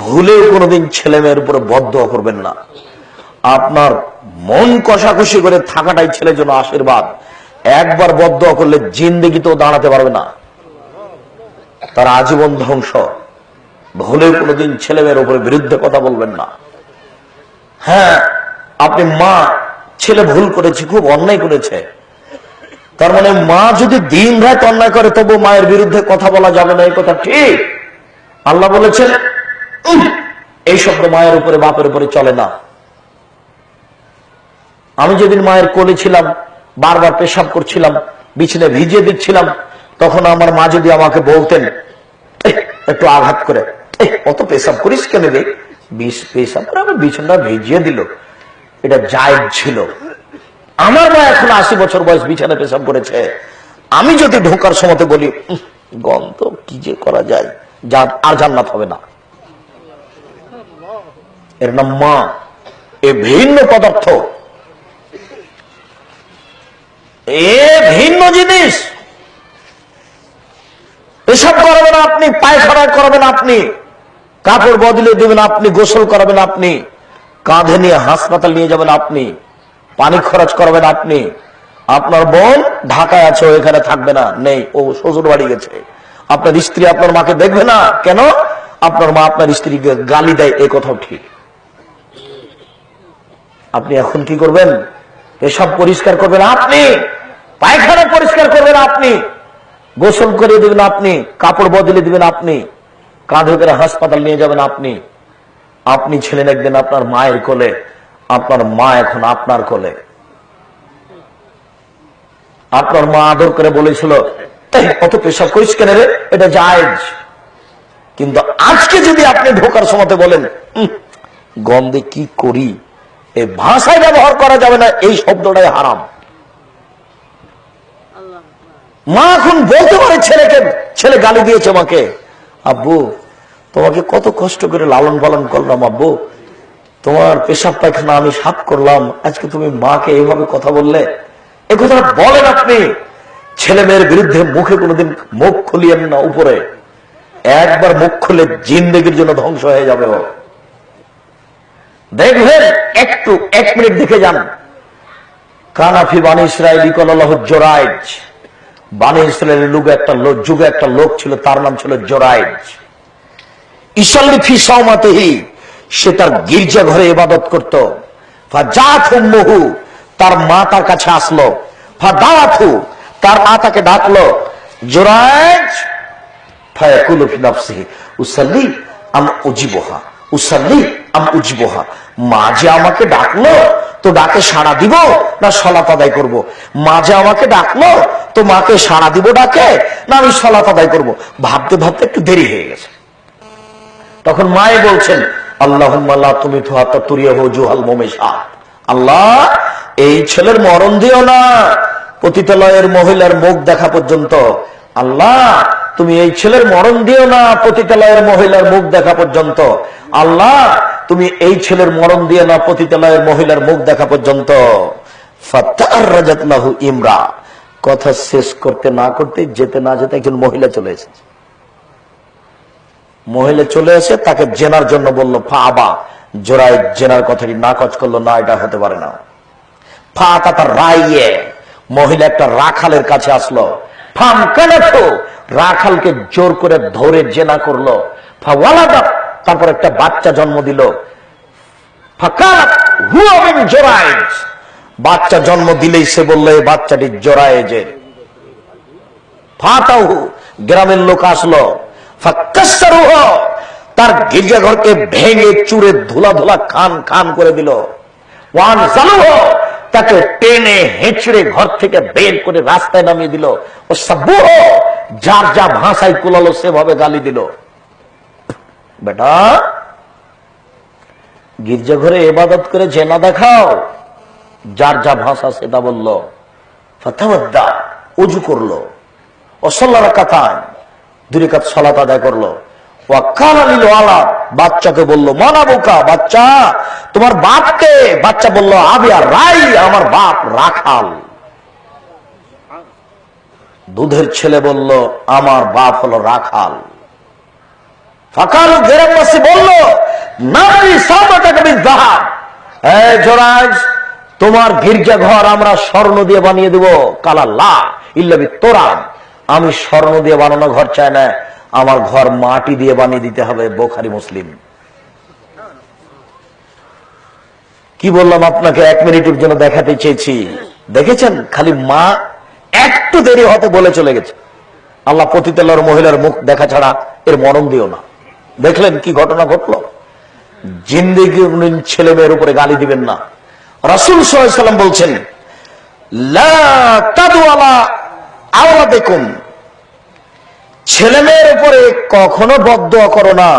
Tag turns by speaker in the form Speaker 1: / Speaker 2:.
Speaker 1: ভুলেও কোনোদিন ছেলে মেয়ের উপরে বদদোয়া করবেন না। আপনার মন কষাকষি করে থাকাটাই ছেলের জন্য আশীর্বাদ। একবার বদদোয়া করলে জিন্দেগিতেও দাঁড়াতে পারবে না, তার আজীবন ধ্বংস। ভুলেও কোনোদিন ছেলে মেয়ের উপরে বিরুদ্ধে কথা বলবেন না। হ্যাঁ, আপনি মা, ছেলে ভুল করেছে, খুব অন্যায় করেছে, তার মানে মা যদি দিন রাত অন্যায় করে তবু মায়ের বিরুদ্ধে কথা বলা যাবে না, এই কথা ঠিক। আল্লাহ বলেছেন এই শব্দ মায়ের উপরে বাপের উপরে চলে না। আমি যেদিন মায়ের কোলে ছিলাম, বারবার পেশাব করছিলাম, বিছানায় ভিজিয়ে দিচ্ছিলাম, তখন আমার মা যদি আমাকে বলতেন একটু আঘাত করে, অত পেশাব করিস কেন রে, পেশাব করে আমার বিছানা ভিজিয়ে দিল, এটা জায়েজ ছিল। আমার মা এখন 80 বছর বয়স বিছানায় পেশাব করেছে, আমি যদি ঢোকার সময় বলি গন্ধ, কি যে করা যায়, আর জান্নাত হবে না। এর নাম মা। এ ভিন্ন পদার্থ, এ ভিন্ন জিনিস। পেশাব করাবেন আপনি, পায়খানা করবেন আপনি, কাপড় বদলে দেবেন আপনি, গোসল করাবেন আপনি, কাঁধে নিয়ে হাসপাতাল নিয়ে যাবেন আপনি, পানি খরচ করবেন আপনি। আপনার বোন ঢাকায় আছে, এখানে থাকবে না, নেই, ও শ্বশুর বাড়ি গেছে। আপনার স্ত্রী আপনার মাকে দেখবে না কেন? আপনার মা আপনার স্ত্রীকে গালি দেয়, এ কথাও ঠিক। আপনি এখন কি করবেন? এসব পরিষ্কার করবেন আপনি, পায়খানা পরিষ্কার করবেন আপনি, গোসল করে দিবেন আপনি, কাপড় বদলে দিবেন আপনি, কাঁধে করে হাসপাতাল নিয়ে যাবেন আপনি। আপনি ছিলেন একদিন আপনার মায়ের কোলে, আপনার মা এখন আপনার কোলে। আপনার মা আদর করে বলেছিল অত পেশাব করিস কেন রে, এটা জায়েজ। কিন্তু আজকে যদি আপনি ঢোকার সময় বলেন গন্ধে কি করি, এই ভাষায় ব্যবহার করা যাবে না, এই শব্দটাই হারাম। মা এখন বলতে পারে ছেলেকে, ছেলে গালি দিয়েছে মাকে, আব্বু তোমাকে কত কষ্ট করে লালন পালন করলাম, আব্বু তোমার পেশাব পায়খানা আমি সাফ করলাম, আজকে তুমি মাকে এইভাবে কথা বললে। এ কথা বলেন আপনি। ছেলে মেয়ের বিরুদ্ধে মুখে কোনোদিন মুখ খুলিয়েন না উপরে, একবার মুখ খুলে জিন্দেগির জন্য ধ্বংস হয়ে যাবে। দেখবেন, একটু 1 মিনিট দেখে যান। কানাফি বানি ইসরায়েল ইকলাল্লাহু জোরাইজ, বানি ইসরায়েলের যুগে একটা লোক ছিল, তার নাম ছিল জোরাইজ। ইসাল্লি ফি সাওমাতিহি, সে তার গির্জা ঘরে ইবাদত করত। ফাজাত উম্মুহু, তার মা তার কাছে আসলো। ফাদাতহু, তার মা তাকে ডাকলো, জোরাইজ। ফায়াকুলু ফি নাফসিহি উসাল্লি আম উজিবুহা, উসাল্লি আম উজিবুহা। মা যে আমাকে ডাকলো, তো ডাকে সাড়া দিব না সালাত আদায় করব? মা যে আমাকে ডাকলো, তো মাকে সাড়া দিব ডাকে, না আমি সালাত আদায় করব? ভাবতে ভাবতে একটু দেরি হয়ে গেছে। তখন মায়ে বলছেন, আল্লাহুম্মা লা তুমিতহু হাত্তা তুরিয়াহু জুহাল মুমিশাত, আল্লাহ এই ছেলের মরণ দিও না পতিতালয়ের মহিলার মুখ দেখা পর্যন্ত। আল্লাহ তুমি এই ছেলের মরণ দিও না পতিতালয়ের মহিলার মুখ দেখা পর্যন্ত। আল্লাহ তুমি এই ছেলের মরণ দিও না পতিতালয়ের মহিলার মুখ দেখা পর্যন্ত। ফাতাআররাজাত লাহু ইমরা, কথা শেষ করতে না করতে, যেতে না যেতে একজন মহিলা চলে এসেছে। মহিলা চলে এসে তাকে জেনার জন্য বললো, ফাআবা, জোরাইদ জেনার কথাটি নাকচ করলো, না এটা হতে পারে না। ফাতাতা রাইয়ে, মহিলা একটা রাখালের কাছে আসলো। ফামকানাতু, রাখালকে জোর করে ধরে জেনা করলো। ফাওয়ালাদা, তারপর একটা বাচ্চা জন্ম দিল। ফাকালাত হুয়া মিন জোরাইজ, বাচ্চা জন্ম দিলেই সে বললো এই বাচ্চাটি জোরাইজের। ফাতাহু, গ্রামের লোক আসলো। ফাকাসসারুহু, তার গির্জাঘরকে ভেঙে চুরে ধুলা ধুলা খান খান করে দিল। ওয়ানজালুহু, তাকে টেনে হেঁচড়ে ঘর থেকে বের করে রাস্তায় নামিয়ে দিল। ও সাব্বুহু, যার যা ভাষায় কুলালো সেভাবে গালি দিল। বেটা, গির্জাঘরে ইবাদত করে জেনা দেখাও, যার যা ভাষা সেটা বলল। ফাতাওয়াদ্দা, ওযু করলো। ও সাল্লা রাকাতান, 2 রাকাত সালাত আদায় করলো। ওয়া কালা লিল ওয়ালাদ, বাচ্চাকে বলল, মানাবুকা, বাচ্চা তোমার বাপকে? বাচ্চা বলল, আবিয়া রাই, আমার বাপ রাখাল। দুধের ছেলে বলল, আমার বাপ হলো রাখাল। ফাকাল, গ্রামবাসী বলল, নারী সাবাটাকে বিদ্যাহার, জোরাইজ তোমার গির্জা ঘর আমরা স্বর্ণ দিয়ে বানিয়ে দেব, কালাল্লাহ ইল্লাবি তোরা, আমি স্বর্ণ দিয়ে বানানো ঘর চাই না, আমার ঘর মাটি দিয়ে বানিয়ে দিতে হবে। বুখারী মুসলিম। কি বললাম আপনাকে, 1 মিনিটের জন্য দেখাতে চেয়েছি। দেখেছেন, খালি মা একটু দেরি হতে বলে চলে গেছে। আল্লাহ পতিতালয়ের মহিলার মুখ দেখা ছাড়া এর মরণ দিও না। দেখলেন কি ঘটনা ঘটলো? জিন্দেগি ছেলে মেয়ের উপরে গালি দিবেন না। রাসূল সাল্লাল্লাহু আলাইহি ওয়াসাল্লাম বলছেন, লা তাদু আলা আওলাদিকুম, ছেলে মেয়ের উপরে কখনো বদদোয়া করো না।